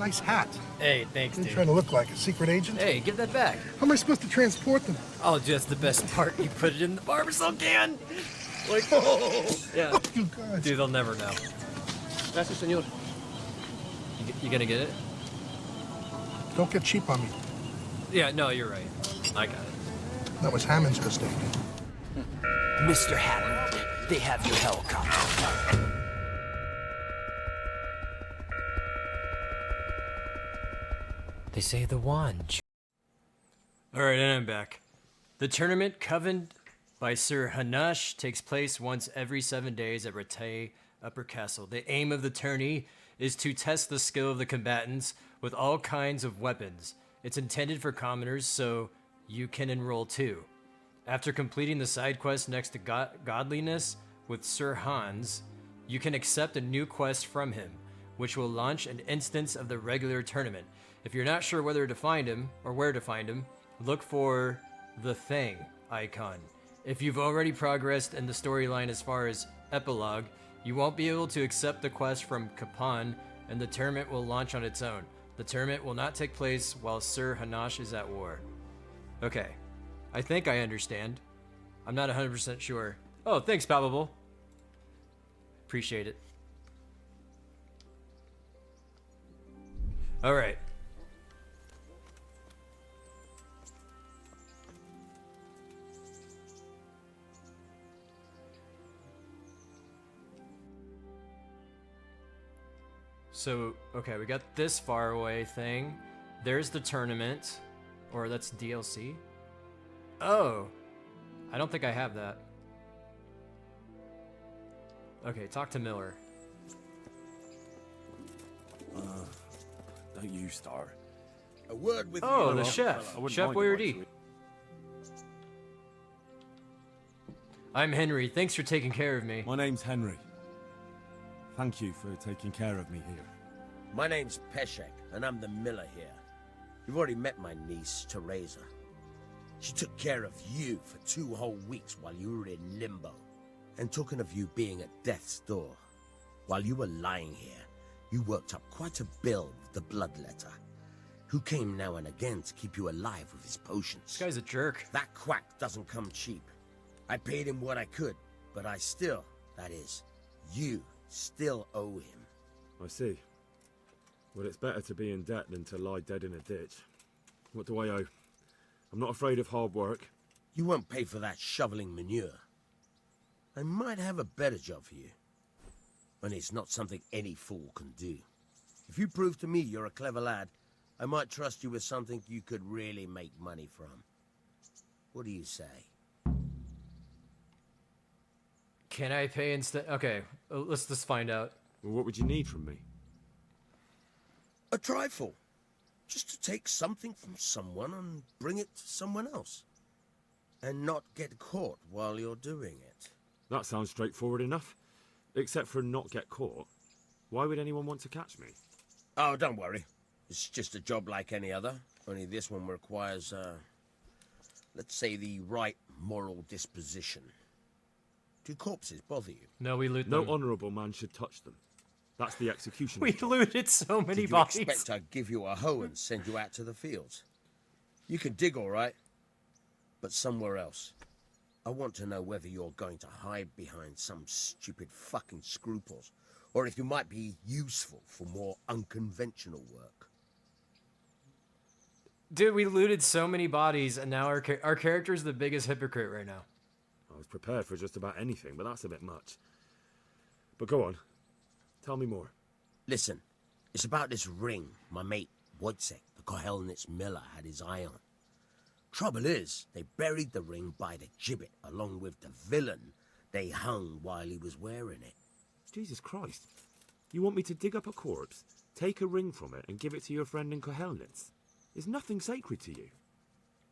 Nice hat. Hey, thanks, You're dude. trying to look like a secret agent? Hey, give that back. How am I supposed to transport them? Oh, just the best part. You put it in the barbecue can. Like, yeah. Oh, you guys. Dude, they'll never know. Gracias, señor. You gonna get it? Don't get cheap on me. Yeah, no, you're right. I got it. That was Hammond's mistake. Mr. Hammond, they have your helicopter. They say the wand. Alright, and I'm back. The tournament covened by Sir Hanash takes place once every 7 days at Rattay Upper Castle. The aim of the tourney is to test the skill of the combatants with all kinds of weapons. It's intended for commoners, so you can enroll too. After completing the side quest next to Godliness with Sir Hans, you can accept a new quest from him, which will launch an instance of the regular tournament. If you're not sure whether to find him or where to find him, look for the Thing icon. If you've already progressed in the storyline as far as epilogue, you won't be able to accept the quest from Kapan, and the tournament will launch on its own. The tournament will not take place while Sir Hanash is at war. Okay, I think I understand. I'm not 100% sure. Oh, thanks, Palpable. Appreciate it. All right. So, okay, we got this far away thing. There's the tournament. Or that's DLC. Oh. I don't think I have that. Okay, talk to Miller. Don't you start. A word with Oh, you. the chef. Chef Boyardee. I'm Henry. Thanks for taking care of me. My name's Henry. Thank you for taking care of me here. My name's Peshek, and I'm the miller here. You've already met my niece, Teresa. She took care of you for 2 whole weeks while you were in limbo. And talking of you being at death's door, while you were lying here, you worked up quite a bill with the bloodletter, who came now and again to keep you alive with his potions. This guy's a jerk. That quack doesn't come cheap. I paid him what I could, but I still, that is, you still owe him. I see. Well, it's better to be in debt than to lie dead in a ditch. What do I owe? I'm not afraid of hard work. You won't pay for that shoveling manure. I might have a better job for you. And it's not something any fool can do. If you prove to me you're a clever lad, I might trust you with something you could really make money from. What do you say? Can I pay instead? Okay, let's just find out. Well, what would you need from me? A trifle. Just to take something from someone and bring it to someone else. And not get caught while you're doing it. That sounds straightforward enough. Except for not get caught. Why would anyone want to catch me? Oh, don't worry. It's just a job like any other. Only this one requires, let's say the right moral disposition. Do corpses bother you? No, we loot No them. honourable man should touch them. That's the execution. We looted so many Did you bodies. expect I'd give you a hoe and send you out to the fields? You can dig all right, but somewhere else. I want to know whether you're going to hide behind some stupid fucking scruples, or if you might be useful for more unconventional work. Dude, we looted so many bodies, and now our character's the biggest hypocrite right now. I was prepared for just about anything, but that's a bit much. But go on. Tell me more. Listen, it's about this ring my mate Wojciech, the Kohelnitz miller, had his eye on. Trouble is, they buried the ring by the gibbet, along with the villain they hung while he was wearing it. Jesus Christ. You want me to dig up a corpse, take a ring from it, and give it to your friend in Kohelnitz? Is nothing sacred to you?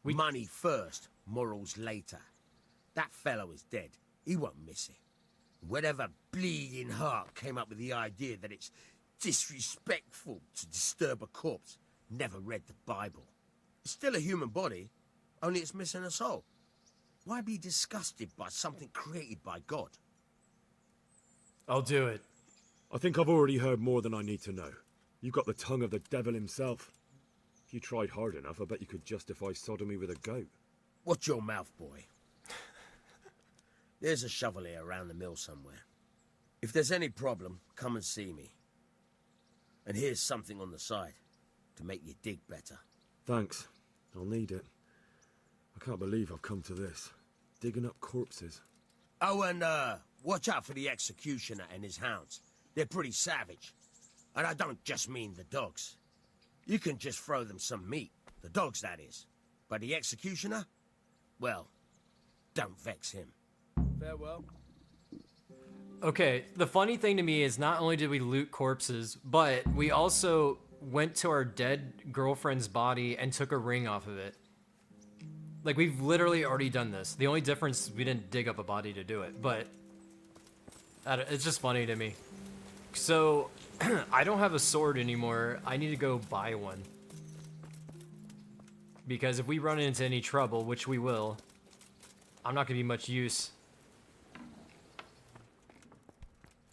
Money first, morals later. That fellow is dead. He won't miss it. Whatever bleeding heart came up with the idea that it's disrespectful to disturb a corpse never read the Bible. It's still a human body, only it's missing a soul. Why be disgusted by something created by God? I'll do it. I think I've already heard more than I need to know. You got the tongue of the devil himself. If you tried hard enough, I bet you could justify sodomy with a goat. Watch your mouth, boy. There's a shovel here around the mill somewhere. If there's any problem, come and see me. And here's something on the side to make you dig better. Thanks. I'll need it. I can't believe I've come to this. Digging up corpses. Oh, and watch out for the executioner and his hounds. They're pretty savage. And I don't just mean the dogs. You can just throw them some meat. The dogs, that is. But the executioner? Well, don't vex him. Farewell. Okay, the funny thing to me is not only did we loot corpses, but we also went to our dead girlfriend's body and took a ring off of it. Like, we've literally already done this. The only difference is we didn't dig up a body to do it, but it's just funny to me. So, I don't have a sword anymore. I need to go buy one. Because if we run into any trouble, which we will, I'm not going to be much use.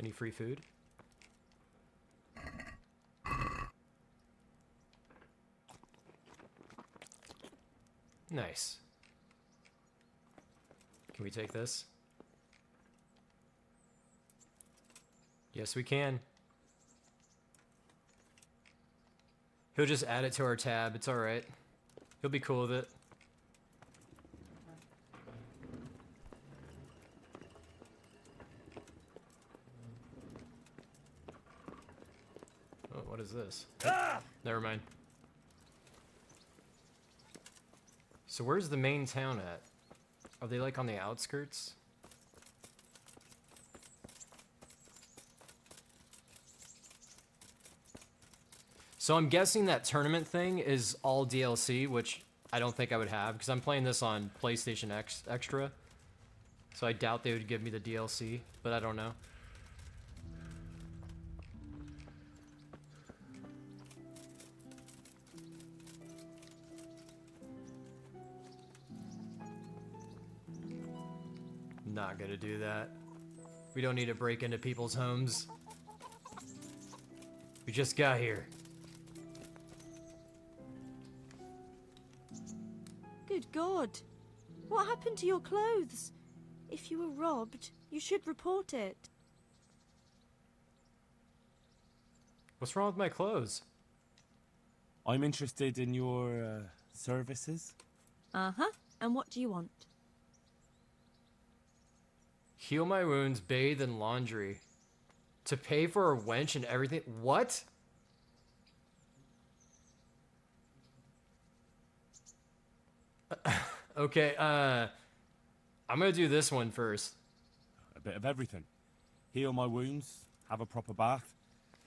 Any free food? Nice. Can we take this? Yes, we can. He'll just add it to our tab. It's alright. He'll be cool with it. Oh, what is this? Ah! Never mind. So where's the main town at? Are they like on the outskirts? So I'm guessing that tournament thing is all DLC, which I don't think I would have, because I'm playing this on PlayStation Extra. So I doubt they would give me the DLC, but I don't know. Not gonna do that. We don't need to break into people's homes. We just got here. Good God. What happened to your clothes? If you were robbed, you should report it. What's wrong with my clothes? I'm interested in your services. Uh-huh. And what do you want? Heal my wounds, bathe in laundry. To pay for a wench and everything. What? Okay, I'm gonna do this one first. A bit of everything. Heal my wounds, have a proper bath.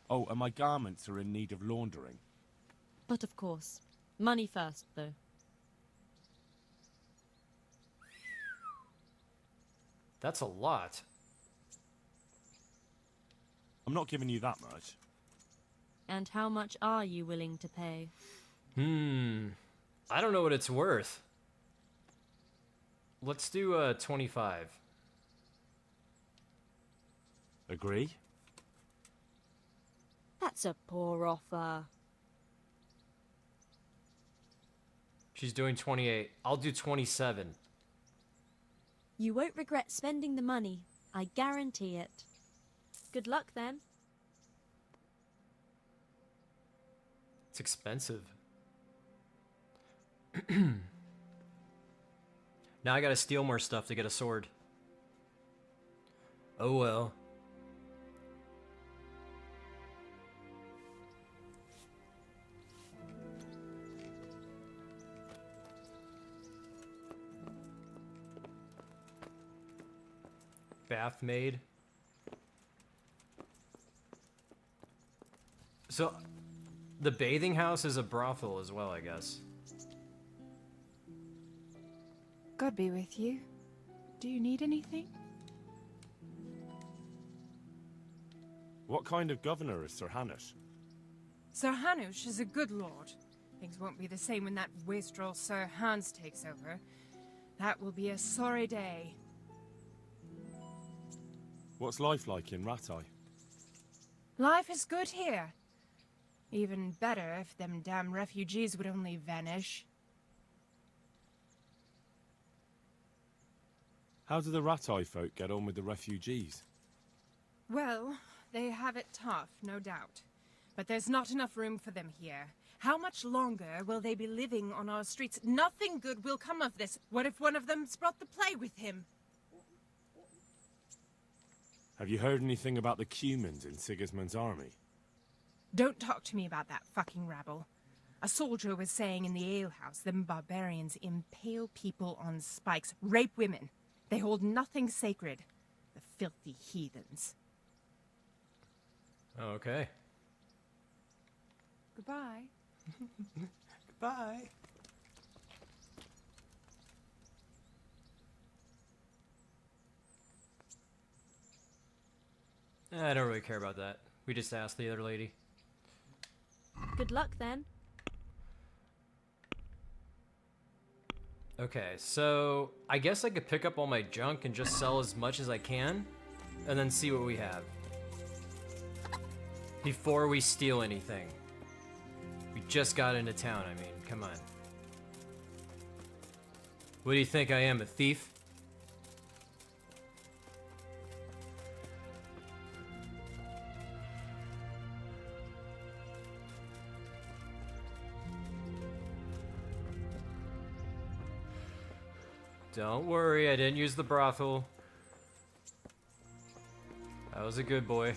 Oh, and my garments are in need of laundering. But of course. Money first, though. That's a lot. I'm not giving you that much. And how much are you willing to pay? I don't know what it's worth. Let's do 25. Agree? That's a poor offer. She's doing 28. I'll do 27. You won't regret spending the money. I guarantee it. Good luck, then. It's expensive. Now I gotta steal more stuff to get a sword. Oh well. Bath maid. So, the bathing house is a brothel as well, I guess. God be with you. Do you need anything? What kind of governor is Sir Hanush? Sir Hanush is a good lord. Things won't be the same when that wastrel Sir Hans takes over. That will be a sorry day. What's life like in Rattay? Life is good here. Even better if them damn refugees would only vanish. How do the Ratai folk get on with the refugees? Well, they have it tough, no doubt. But there's not enough room for them here. How much longer will they be living on our streets? Nothing good will come of this. What if one of them's brought the plague with him? Have you heard anything about the Cumans in Sigismund's army? Don't talk to me about that fucking rabble. A soldier was saying in the alehouse, them barbarians impale people on spikes, rape women. They hold nothing sacred. The filthy heathens. Okay. Goodbye. Goodbye. I don't really care about that. We just asked the other lady. Good luck then. Okay, so I guess I could pick up all my junk and just sell as much as I can, and then see what we have. Before we steal anything. We just got into town, I mean, come on. What do you think I am, a thief? Don't worry, I didn't use the brothel. I was a good boy.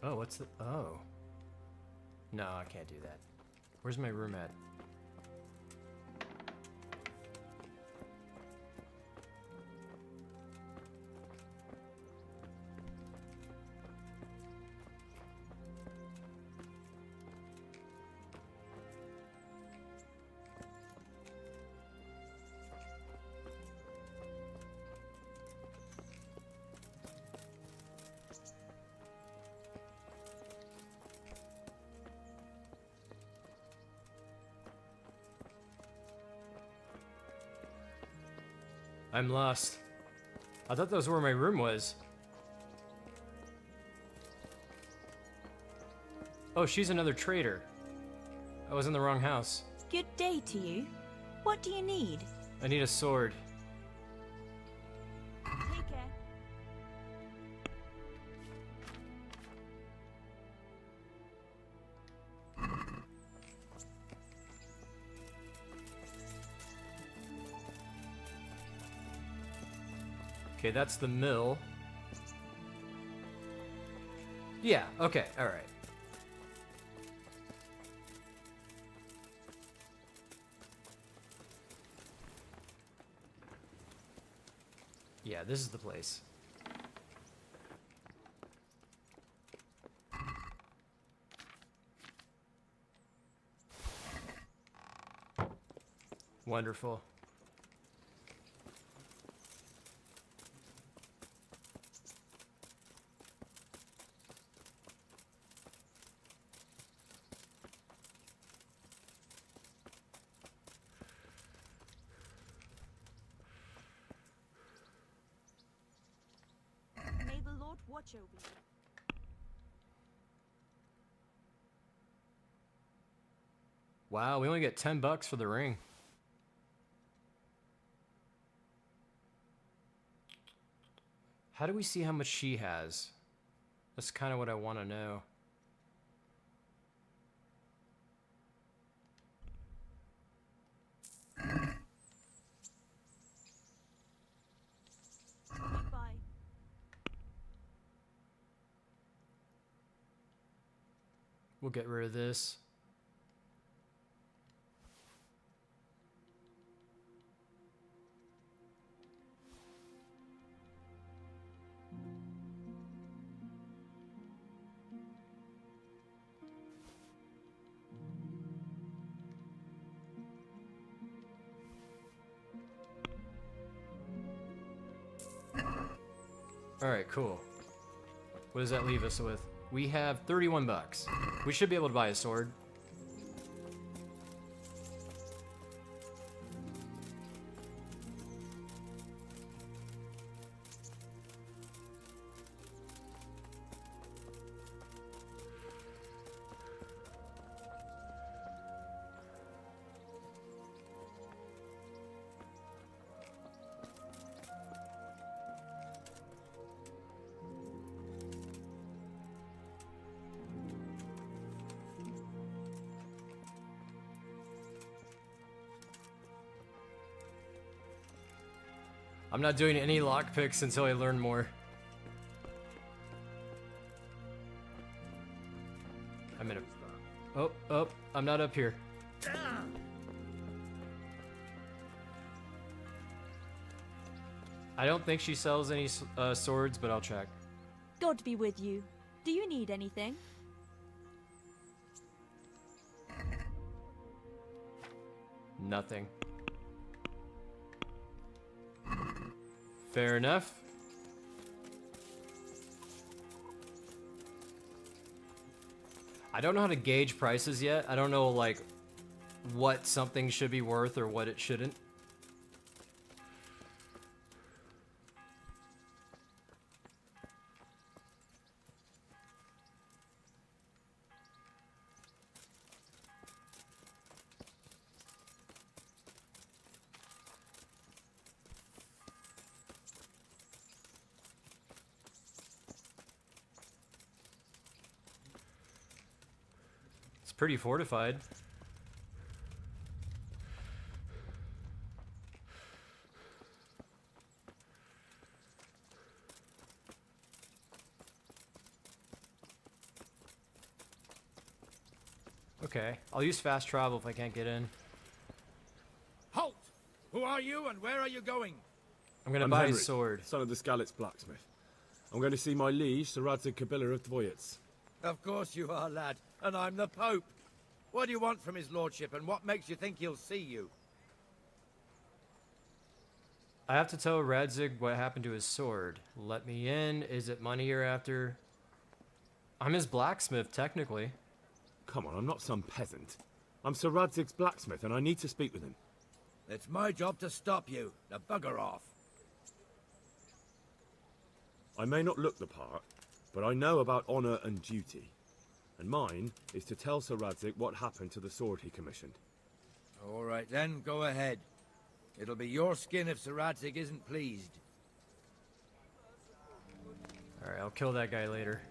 Oh, what's the... Oh. No, I can't do that. Where's my room at? I'm lost. I thought that was where my room was. Oh, she's another traitor. I was in the wrong house. Good day to you. What do you need? I need a sword. Take care. Okay, that's the mill. Yeah, okay, alright. Yeah, this is the place. Wonderful. May the Lord watch over you. Wow, we only get $10 for the ring. How do we see how much she has? That's kind of what I want to know. Goodbye. We'll get rid of this. Alright, cool. What does that leave us with? We have $31. We should be able to buy a sword. I'm not doing any lockpicks until I learn more. I'm in a... Oh, I'm not up here. I don't think she sells any swords, but I'll check. God be with you. Do you need anything? Nothing. Fair enough. I don't know how to gauge prices yet. I don't know, like, what something should be worth or what it shouldn't. Pretty fortified. Okay, I'll use fast travel if I can't get in. Halt! Who are you and where are you going? I'm gonna buy a sword. Son of the Skalitz blacksmith. I'm going to see my liege, Sir Radzig Kabila of Dvoyets. Of course you are, lad. And I'm the Pope. What do you want from his lordship, and what makes you think he'll see you? I have to tell Radzig what happened to his sword. Let me in. Is it money you're after? I'm his blacksmith, technically. Come on, I'm not some peasant. I'm Sir Radzig's blacksmith, and I need to speak with him. It's my job to stop you. Now bugger off. I may not look the part, but I know about honor and duty. And mine is to tell Sir Radzig what happened to the sword he commissioned. All right then, go ahead. It'll be your skin if Sir Radzig isn't pleased. Alright, I'll kill that guy later.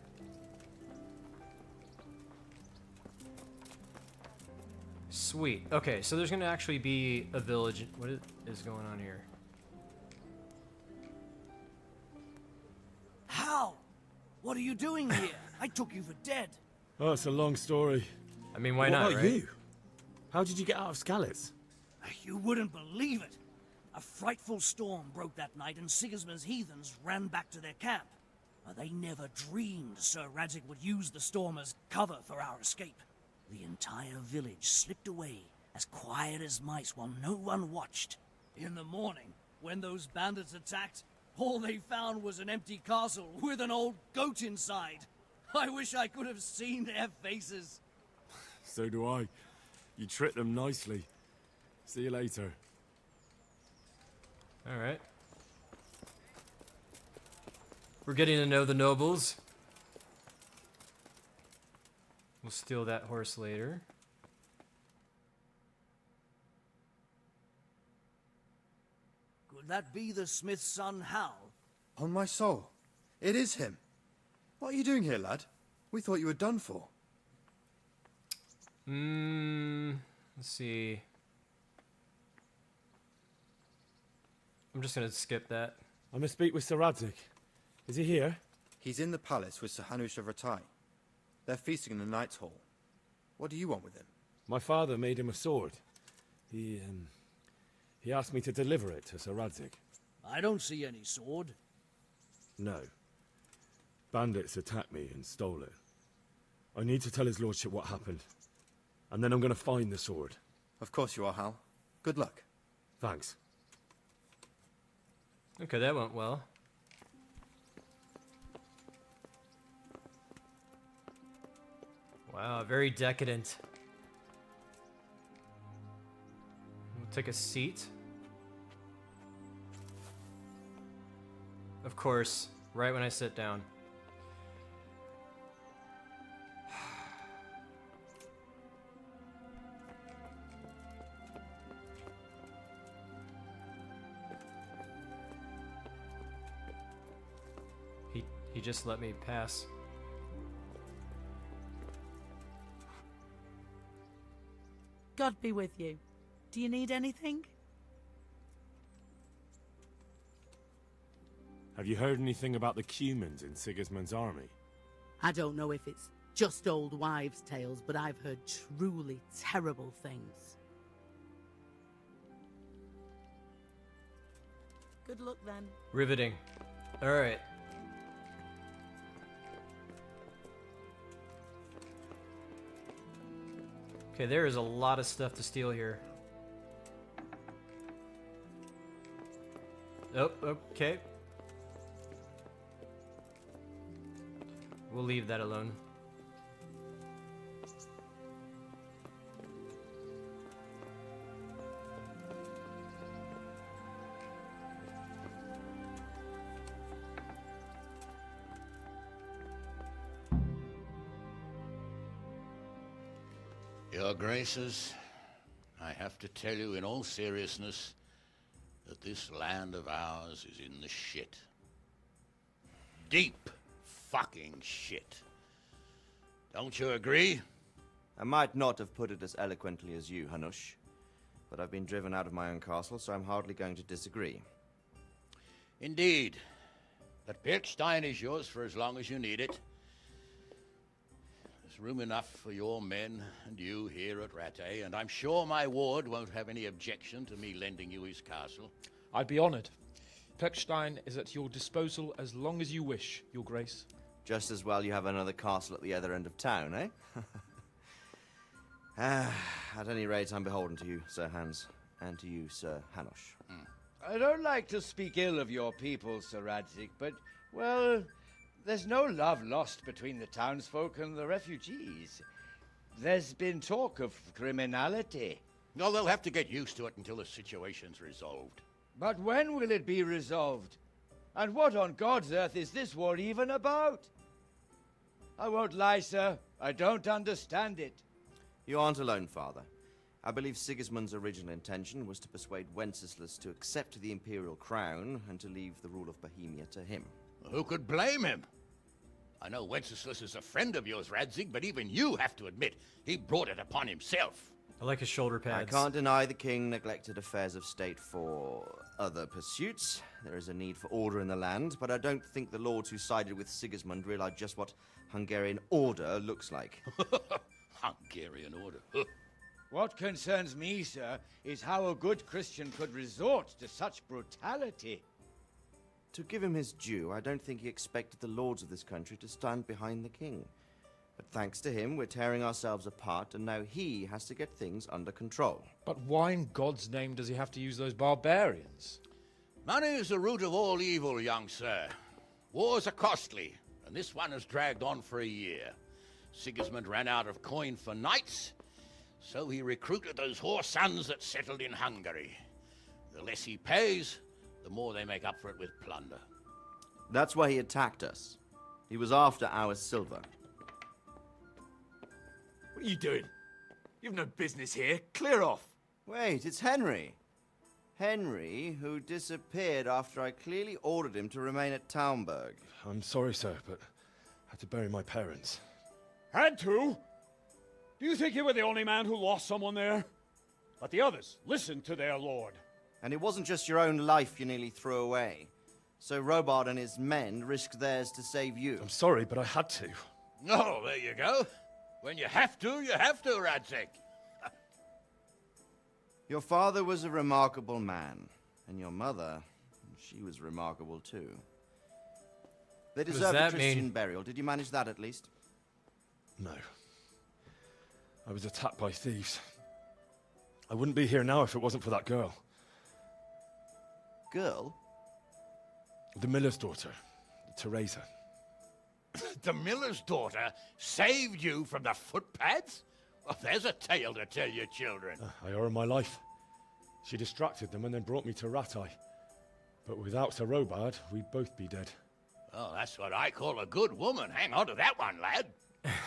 Sweet. Okay, so there's gonna actually be a village. What is going on here? How? What are you doing here? I took you for dead. Oh, it's a long story. I mean, why What not, about right? you? How did you get out of Skalitz? You wouldn't believe it. A frightful storm broke that night and Sigismund's heathens ran back to their camp. They never dreamed Sir Radzig would use the storm as cover for our escape. The entire village slipped away, as quiet as mice while no one watched. In the morning, when those bandits attacked, all they found was an empty castle with an old goat inside. I wish I could have seen their faces. So do I. You tricked them nicely. See you later. Alright. We're getting to know the nobles. We'll steal that horse later. Could that be the smith's son, Hal? On my soul, it is him. What are you doing here, lad? We thought you were done for. Let's see. I'm just gonna skip that. I must speak with Sir Radzig. Is he here? He's in the palace with Sir Hanush of Ratai. They're feasting in the Knight's Hall. What do you want with him? My father made him a sword. He asked me to deliver it to Sir Radzig. I don't see any sword. No. Bandits attacked me and stole it. I need to tell his lordship what happened. And then I'm going to find the sword. Of course you are, Hal. Good luck. Thanks. Okay, that went well. Wow, very decadent. We'll take a seat. Of course, right when I sit down. He just let me pass. God be with you. Do you need anything? Have you heard anything about the Cumans in Sigismund's army? I don't know if it's just old wives' tales, but I've heard truly terrible things. Good luck then. Riveting. All right. Okay, there is a lot of stuff to steal here. Oh, okay. We'll leave that alone. Your Graces, I have to tell you in all seriousness that this land of ours is in the shit. Deep fucking shit. Don't you agree? I might not have put it as eloquently as you, Hanush, but I've been driven out of my own castle, so I'm hardly going to disagree. Indeed. But Birkstein is yours for as long as you need it. There's room enough for your men and you here at Rattay, and I'm sure my ward won't have any objection to me lending you his castle. I'd be honored. Pechstein is at your disposal as long as you wish, Your Grace. Just as well you have another castle at the other end of town, eh? At any rate, I'm beholden to you, Sir Hans, and to you, Sir Hanush. I don't like to speak ill of your people, Sir Radzik, but, well, there's no love lost between the townsfolk and the refugees. There's been talk of criminality. Well, they'll have to get used to it until the situation's resolved. But when will it be resolved? And what on God's earth is this war even about? I won't lie, sir. I don't understand it. You aren't alone, Father. I believe Sigismund's original intention was to persuade Wenceslas to accept the imperial crown and to leave the rule of Bohemia to him. Who could blame him? I know Wenceslas is a friend of yours, Radzig, but even you have to admit he brought it upon himself. I like his shoulder I pads. can't deny the king neglected affairs of state for other pursuits. There is a need for order in the land, but I don't think the lords who sided with Sigismund realized just what Hungarian order looks like. Hungarian order? What concerns me, sir, is how a good Christian could resort to such brutality. To give him his due, I don't think he expected the lords of this country to stand behind the king. But thanks to him, we're tearing ourselves apart, and now he has to get things under control. But why in God's name does he have to use those barbarians? Money is the root of all evil, young sir. Wars are costly, and this one has dragged on for a year. Sigismund ran out of coin for knights, so he recruited those whore sons that settled in Hungary. The less he pays, the more they make up for it with plunder. That's why he attacked us. He was after our silver. What are you doing? You've no business here. Clear off. Wait, it's Henry. Henry, who disappeared after I clearly ordered him to remain at Taunberg. I'm sorry, sir, but I had to bury my parents. Had to? Do you think you were the only man who lost someone there? But the others listened to their lord. And it wasn't just your own life you nearly threw away. So Robard and his men risked theirs to save you. I'm sorry, but I had to. Oh, there you go. When you have to, Radzig. Your father was a remarkable man, and your mother, she was remarkable too. They deserve a Christian burial. Did you manage that at least? No. I was attacked by thieves. I wouldn't be here now if it wasn't for that girl. Girl? The miller's daughter, Teresa. The miller's daughter saved you from the footpads? Well, there's a tale to tell your children. I owe her my life. She distracted them and then brought me to Rattay. But without Sir Robard, we'd both be dead. Oh, that's what I call a good woman. Hang on to that one, lad.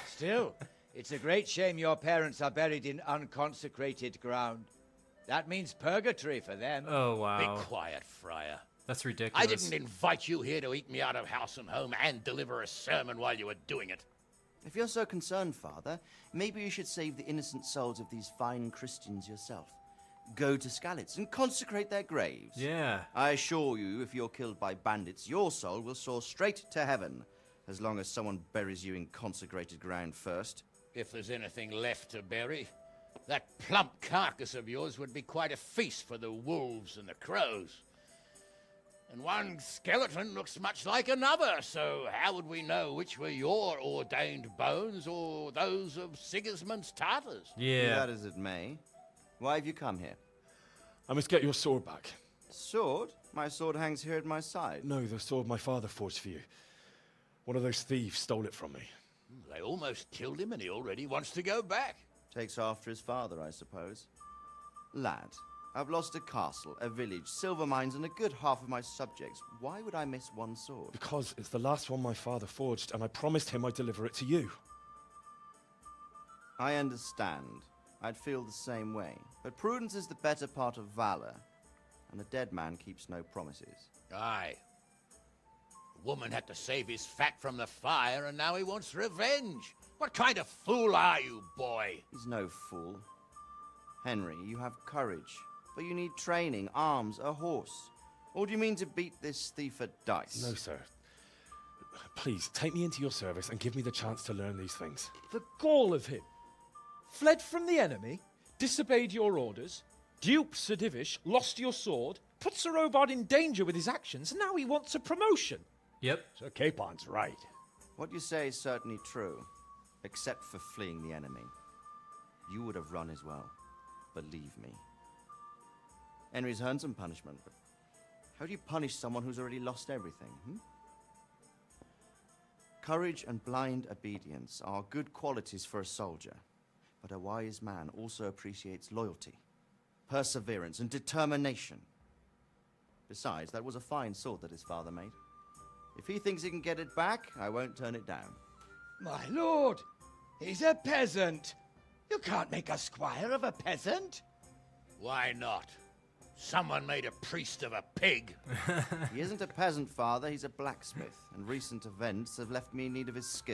Still, it's a great shame your parents are buried in unconsecrated ground. That means purgatory for them. Oh, wow. Be quiet, Friar. That's ridiculous. I didn't invite you here to eat me out of house and home and deliver a sermon while you were doing it. If you're so concerned, Father, maybe you should save the innocent souls of these fine Christians yourself. Go to Skalitz and consecrate their graves. Yeah. I assure you, if you're killed by bandits, your soul will soar straight to heaven, as long as someone buries you in consecrated ground first. If there's anything left to bury, that plump carcass of yours would be quite a feast for the wolves and the crows. And one skeleton looks much like another, so how would we know which were your ordained bones or those of Sigismund's Tartars? Be that as it may. Why have you come here? I must get your sword back. Sword? My sword hangs here at my side. No, the sword my father forged for you. One of those thieves stole it from me. They almost killed him and he already wants to go back. Takes after his father, I suppose. Lad, I've lost a castle, a village, silver mines, and a good half of my subjects. Why would I miss one sword? Because it's the last one my father forged, and I promised him I'd deliver it to you. I understand. I'd feel the same way. But prudence is the better part of valor, and a dead man keeps no promises. Aye. The woman had to save his fat from the fire, and now he wants revenge. What kind of fool are you, boy? He's no fool. Henry, you have courage, but you need training, arms, a horse. Or do you mean to beat this thief at dice? No, sir. Please, take me into your service and give me the chance to learn these things. The gall of him. Fled from the enemy, disobeyed your orders, duped Sir Divish, lost your sword, put Sir Robard in danger with his actions, and now he wants a promotion. Yep. Sir Capon's right. What you say is certainly true, except for fleeing the enemy. You would have run as well, believe me. Henry's earned some punishment, but how do you punish someone who's already lost everything, Courage and blind obedience are good qualities for a soldier, but a wise man also appreciates loyalty, perseverance, and determination. Besides, that was a fine sword that his father made. If he thinks he can get it back, I won't turn it down. My lord, he's a peasant. You can't make a squire of a peasant. Why not? Someone made a priest of a pig. He isn't a peasant, father, he's a blacksmith, and recent events have left me in need of his skill.